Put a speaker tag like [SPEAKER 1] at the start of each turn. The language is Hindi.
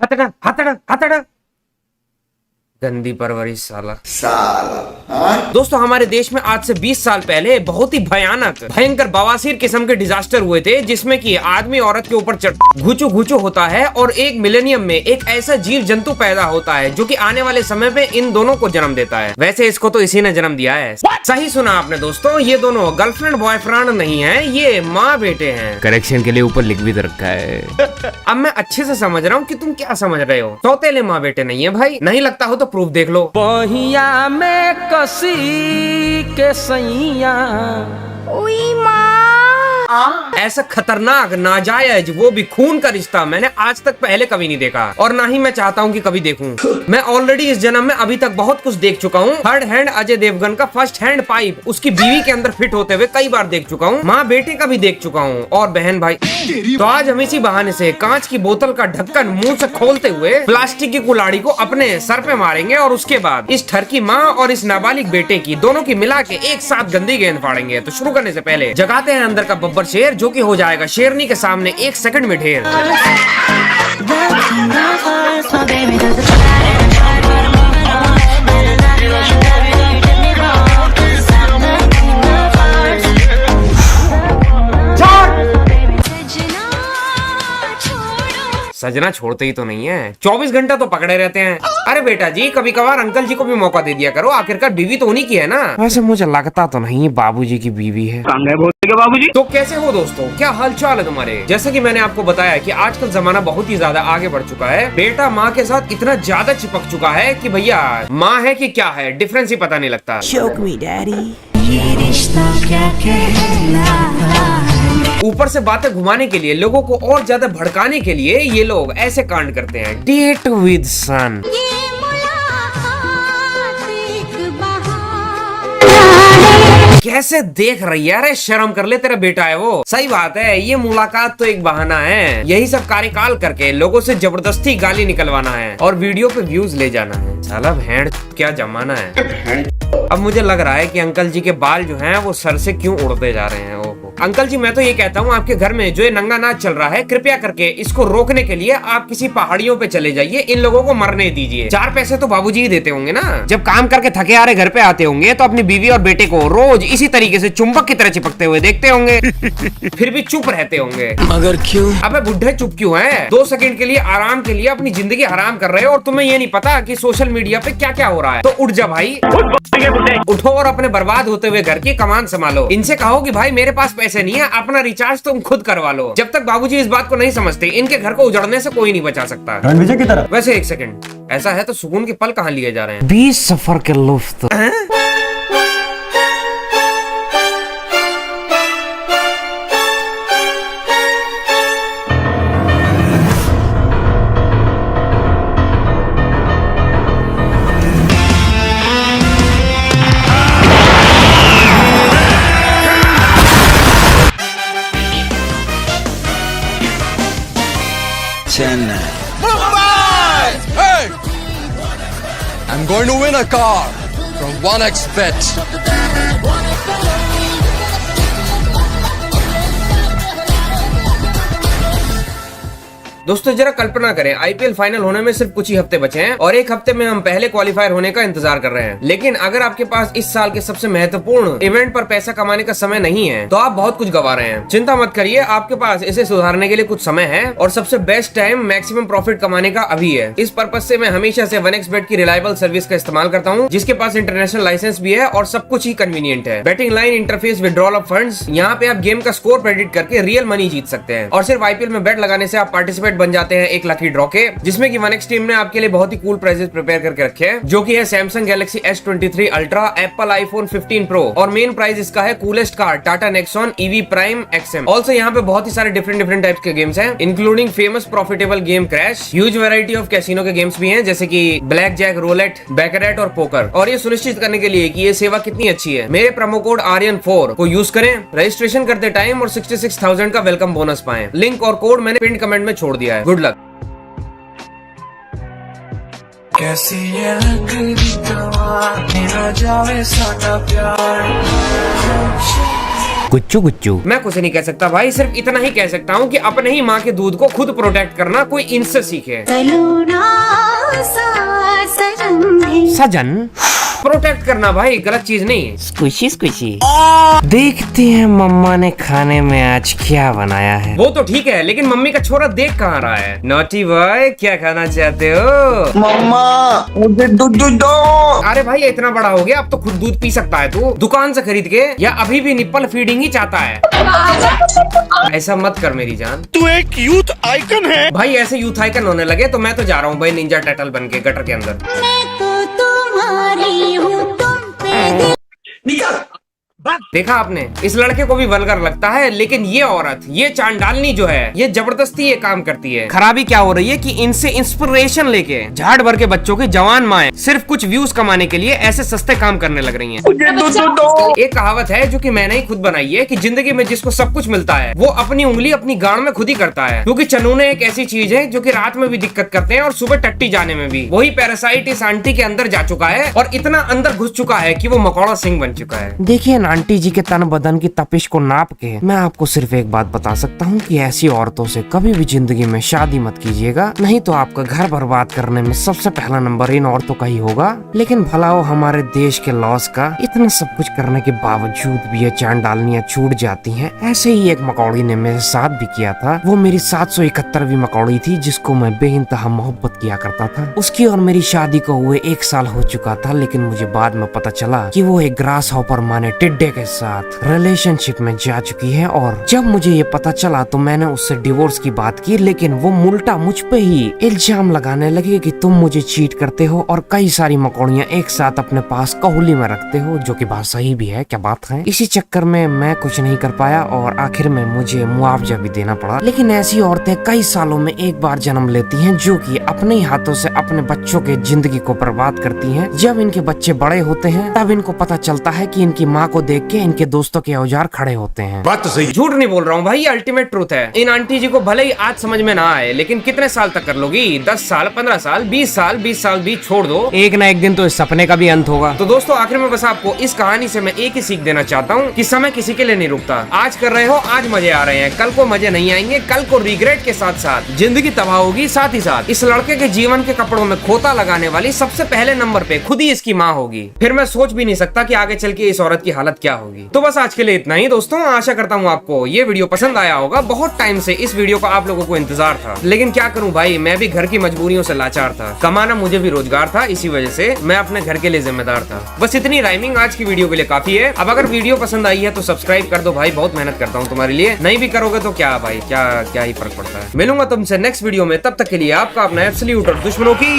[SPEAKER 1] हटड़ा हटड़ा हटड़ा, गंदी परवरिश साला। दोस्तों हमारे देश में आज से 20 साल पहले बहुत ही भयानक भयंकर बवासीर किस्म के डिजास्टर हुए थे, जिसमें कि आदमी औरत के ऊपर घुचू घुचू होता है और एक मिलेनियम में एक ऐसा जीव जंतु पैदा होता है जो कि आने वाले समय में इन दोनों को जन्म देता है। वैसे इसको तो इसी ने जन्म दिया है। सही सुना आपने दोस्तों, ये दोनों गर्लफ्रेंड बॉयफ्रेंड नहीं है, ये माँ बेटे हैं। करेक्शन के लिए ऊपर लिख भी रखा है। अब मैं अच्छे से समझ रहा हूँ कि तुम क्या समझ रहे हो। सौतेले माँ बेटे नहीं है भाई, नहीं लगता हो तो प्रूफ देख लो।
[SPEAKER 2] बहिया में कसी के सैया
[SPEAKER 1] ऐसा खतरनाक नाजायज वो भी खून का रिश्ता मैंने आज तक पहले कभी नहीं देखा और ना ही मैं चाहता हूँ कि कभी देखूं। मैं ऑलरेडी इस जन्म में अभी तक बहुत कुछ देख चुका हूँ। थर्ड हैंड अजय देवगन का फर्स्ट हैंड पाइप उसकी बीवी के अंदर फिट होते हुए कई बार देख चुका हूँ। माँ बेटे का भी देख चुका हूँ। और बहन भाई, तो आज हम इसी बहाने से कांच की बोतल का ढक्कन मुंह से खोलते हुए प्लास्टिक की कुल्हाड़ी को अपने सर पे मारेंगे और उसके बाद इस ठरकी माँ और इस नाबालिग बेटे की दोनों की मिला के एक साथ गंदी गेंद फाड़ेंगे। तो शुरू करने से पहले जगाते हैं अंदर का बब्बर शेर, जो कि हो जाएगा शेरनी के सामने 1 सेकंड में ढेर। सजना छोड़ते ही तो नहीं है, 24 घंटा तो पकड़े रहते हैं। अरे बेटा जी, कभी कभार अंकल जी को भी मौका दे दिया करो, आखिरकार बीवी तो उन्हीं की है ना। वैसे मुझे लगता तो नहीं बाबूजी की बीवी है। बाबूजी तो कैसे हो दोस्तों, क्या हाल चाल है तुम्हारे। जैसे कि मैंने आपको बताया कि आजकल जमाना बहुत ही ज्यादा आगे बढ़ चुका है। बेटा माँ के साथ इतना ज्यादा चिपक चुका है कि भैया माँ है कि क्या है, डिफरेंस ही पता नहीं लगता।
[SPEAKER 3] ये रिश्ता क्या कहलाता है।
[SPEAKER 1] ऊपर से बातें घुमाने के लिए, लोगों को और ज्यादा भड़काने के लिए ये लोग ऐसे कांड करते हैं। डेट विद सन, कैसे देख रही है। अरे शर्म कर ले, तेरा बेटा है वो। सही बात है, ये मुलाकात तो एक बहाना है। यही सब कार्यकाल करके लोगों से जबरदस्ती गाली निकलवाना है और वीडियो पे व्यूज ले जाना है। साला भेड़ क्या जमाना है। अब मुझे लग रहा है कि अंकल जी के बाल जो हैं वो सर से क्यों उड़ते जा रहे हैं। ओहो अंकल जी, मैं तो ये कहता हूँ आपके घर में जो ये नंगा नाच चल रहा है, कृपया करके इसको रोकने के लिए आप किसी पहाड़ियों पे चले जाइए। इन लोगों को मरने दीजिए। 4 पैसे तो बाबूजी ही देते होंगे ना। जब काम करके थके हारे घर पे आते होंगे तो अपनी बीवी और बेटे को रोज इसी तरीके से चुंबक की तरह चिपकते हुए देखते होंगे। फिर भी चुप रहते होंगे।
[SPEAKER 2] मगर क्यों?
[SPEAKER 1] अबे बुढ़े चुप क्यों हैं? 2 सेकंड के लिए आराम के लिए अपनी जिंदगी हराम कर रहे हो और तुम्हें ये नहीं पता कि सोशल मीडिया पे क्या क्या हो रहा है। तो उठ जा भाई, उठो और अपने बर्बाद होते हुए घर की कमान संभालो। इनसे कहो कि भाई मेरे पास पैसे नहीं है, अपना रिचार्ज तुम खुद करवा लो। जब तक बाबूजी इस बात को नहीं समझते, इनके घर को उजड़ने से कोई नहीं बचा सकता।
[SPEAKER 4] रणविजय की तरफ।
[SPEAKER 1] वैसे 1 सेकंड, ऐसा है तो सुकून के पल कहाँ लिए जा रहे हैं? 20 सफर के लुफ्त।
[SPEAKER 5] Mumbai! Hey! I'm going to win a car from 1xBet.
[SPEAKER 1] दोस्तों जरा कल्पना करें, आईपीएल फाइनल होने में सिर्फ कुछ ही हफ्ते बचे हैं और 1 हफ्ते में हम पहले क्वालिफायर होने का इंतजार कर रहे हैं। लेकिन अगर आपके पास इस साल के सबसे महत्वपूर्ण इवेंट पर पैसा कमाने का समय नहीं है तो आप बहुत कुछ गवा रहे हैं। चिंता मत करिए, आपके पास इसे सुधारने के लिए कुछ समय है और सबसे बेस्ट टाइम मैक्सिमम प्रॉफिट कमाने का अभी है। इस पर्पज से मैं हमेशा से 1xBet की रिलायबल सर्विस का इस्तेमाल करता हूँ, जिसके पास इंटरनेशनल लाइसेंस भी है और सब कुछ ही कन्वीनियंट है। Betting line, interface, withdrawal of funds, यहाँ पे आप गेम का स्कोर प्रेडिक्ट करके रियल मनी जीत सकते हैं। और सिर्फ आईपीएल में बेट लगाने से आप पार्टिसिपेट बन जाते हैं एक लकी ड्रॉ के, जिसमें कि 1x टीम ने आपके लिए बहुत ही कूल प्राइजेस प्रिपेयर करके रखे हैं, जो कि है Samsung Galaxy S23 ultra, Apple iPhone 15 pro और मेन प्राइज इसका है coolest car Tata Nexon EV prime XM। Also यहाँ पे बहुत ही सारे डिफरेंट टाइप्स के गेम्स हैं, including famous profitable game crash. Huge variety of casino के गेम्स भी हैं, जैसे कि ब्लैक जैक, रोलेट, बैकरेट और पोकर। और ये सुनिश्चित करने के लिए कि ये सेवा कितनी अच्छी है, मेरे प्रोमो कोड ARYAN4 को यूज करें रजिस्ट्रेशन करते टाइम और 66,000 का वेलकम बोनस पाएं। लिंक और कोड मैंने पिन कमेंट में छोड़ दिया है। Good luck.
[SPEAKER 6] कैसी ये लगदी दवा, मेरा जावे साडा प्यार।
[SPEAKER 1] गुच्चू गुच्चू। मैं कुछ नहीं कह सकता भाई, सिर्फ इतना ही कह सकता हूँ कि अपने ही माँ के दूध को खुद प्रोटेक्ट करना कोई इनसे सीखे। सजन प्रोटेक्ट करना भाई गलत चीज नहीं है। Squishy squishy. देखते हैं मम्मा ने खाने में आज क्या बनाया है। वो तो ठीक है, लेकिन मम्मी का छोरा देख कहाँ रहा है। नॉटी बॉय, क्या खाना चाहते हो?
[SPEAKER 4] मम्मा मुझे दूध दो।
[SPEAKER 1] अरे भाई इतना बड़ा हो गया, अब तो खुद दूध पी सकता है तू, दुकान से खरीद के, या अभी भी निप्पल फीडिंग ही चाहता है? ऐसा मत कर मेरी जान,
[SPEAKER 4] तू एक यूथ आइकन है
[SPEAKER 1] भाई। ऐसे यूथ आइकन होने लगे तो मैं तो जा रहा हूँ भाई निंजा टर्टल बन के गटर के अंदर। देखा आपने, इस लड़के को भी वल्गर लगता है, लेकिन ये औरत, ये चांडालनी जो है, ये जबरदस्ती ये काम करती है। खराबी क्या हो रही है कि इनसे इंस्पिरेशन लेके झाड़ भर के बच्चों की जवान माएं सिर्फ कुछ व्यूज कमाने के लिए ऐसे सस्ते काम करने लग रही हैं। एक कहावत है जो कि मैंने ही खुद बनाई है कि जिंदगी में जिसको सब कुछ मिलता है वो अपनी उंगली अपनी गांड में खुद ही करता है, क्योंकि चनूने एक ऐसी चीज है जो कि रात में भी दिक्कत करते हैं और सुबह टट्टी जाने में भी। वही पैरासाइट इस आंटी के अंदर जा चुका है और इतना अंदर घुस चुका है कि वो मकौड़ा सिंह बन चुका है। देखिए आंटी जी के तन बदन की तपिश को नाप के मैं आपको सिर्फ एक बात बता सकता हूँ कि ऐसी औरतों से कभी भी जिंदगी में शादी मत कीजिएगा, नहीं तो आपका घर बर्बाद करने में सबसे पहला नंबर इन औरतों का ही होगा। लेकिन भला वो हमारे देश के लॉस का इतना सब कुछ करने के बावजूद भी ये चांडालनियां छूट जाती हैं। ऐसे ही एक मकौड़ी ने मेरे साथ भी किया था। वो मेरी 771वीं मकौड़ी थी जिसको मैं बेइंतहा मोहब्बत किया करता था। उसकी और मेरी शादी को हुए 1 साल हो चुका था, लेकिन मुझे बाद में पता चला कि वो एक ग्रास हॉपर माने टिड्डे के साथ रिलेशनशिप में जा चुकी है। और जब मुझे ये पता चला तो मैंने उससे डिवोर्स की बात की, लेकिन वो उल्टा मुझ पे ही इल्जाम लगाने लगे कि तुम मुझे चीट करते हो और कई सारी मकौड़ियां एक साथ अपने पास कहुली में रखते हो, जो कि बात सही भी है। क्या बात है। इसी चक्कर में मैं कुछ नहीं कर पाया और आखिर में मुझे मुआवजा भी देना पड़ा। लेकिन ऐसी औरतें कई सालों में एक बार जन्म लेती हैं, जो कि अपने ही हाथों से अपने बच्चों के जिंदगी को बर्बाद करती हैं। जब इनके बच्चे बड़े होते हैं तब इनको पता चलता है कि इनकी माँ को देख के इनके दोस्तों के औजार खड़े होते हैं। बात तो सही, झूठ नहीं बोल रहा हूँ भाई, ये अल्टीमेट ट्रूथ है। इन आंटी जी को भले ही आज समझ में ना आए, लेकिन कितने साल तक कर लोगी? 10 साल, 15 साल, 20 साल, 20 साल भी छोड़ दो, एक ना एक दिन तो इस सपने का भी अंत होगा। तो दोस्तों आखिर में बस आपको इस कहानी से मैं एक ही सीख देना चाहता हूँ कि समय किसी के लिए नहीं रुकता। आज कर रहे हो, आज मजे आ रहे हैं, कल को मजे नहीं आएंगे, कल को रिग्रेट के साथ साथ जिंदगी तबाह होगी। साथ ही साथ इस लड़के के जीवन के कपड़ों में खोता लगाने वाली सबसे पहले नंबर पे खुद ही इसकी माँ होगी। फिर मैं सोच भी नहीं सकता कि आगे चल के इस औरत की हालत क्या होगी। तो बस आज के लिए इतना ही दोस्तों, आशा करता हूँ आपको ये वीडियो पसंद आया होगा। बहुत टाइम से इस वीडियो का आप लोगों को इंतजार था, लेकिन क्या करूँ भाई, मैं भी घर की मजबूरियों से लाचार था। कमाना मुझे भी रोजगार था, इसी वजह से मैं अपने घर के लिए जिम्मेदार था। बस इतनी राइमिंग आज की वीडियो के लिए काफी है। अब अगर वीडियो पसंद आई है तो सब्सक्राइब कर दो भाई, बहुत मेहनत करता हूँ तुम्हारे लिए। नहीं भी करोगे तो क्या भाई, क्या ही फर्क पड़ता है। मिलूंगा तुमसे नेक्स्ट वीडियो में, तब तक के लिए आपका अपना एब्सोल्यूट और दुश्मनों की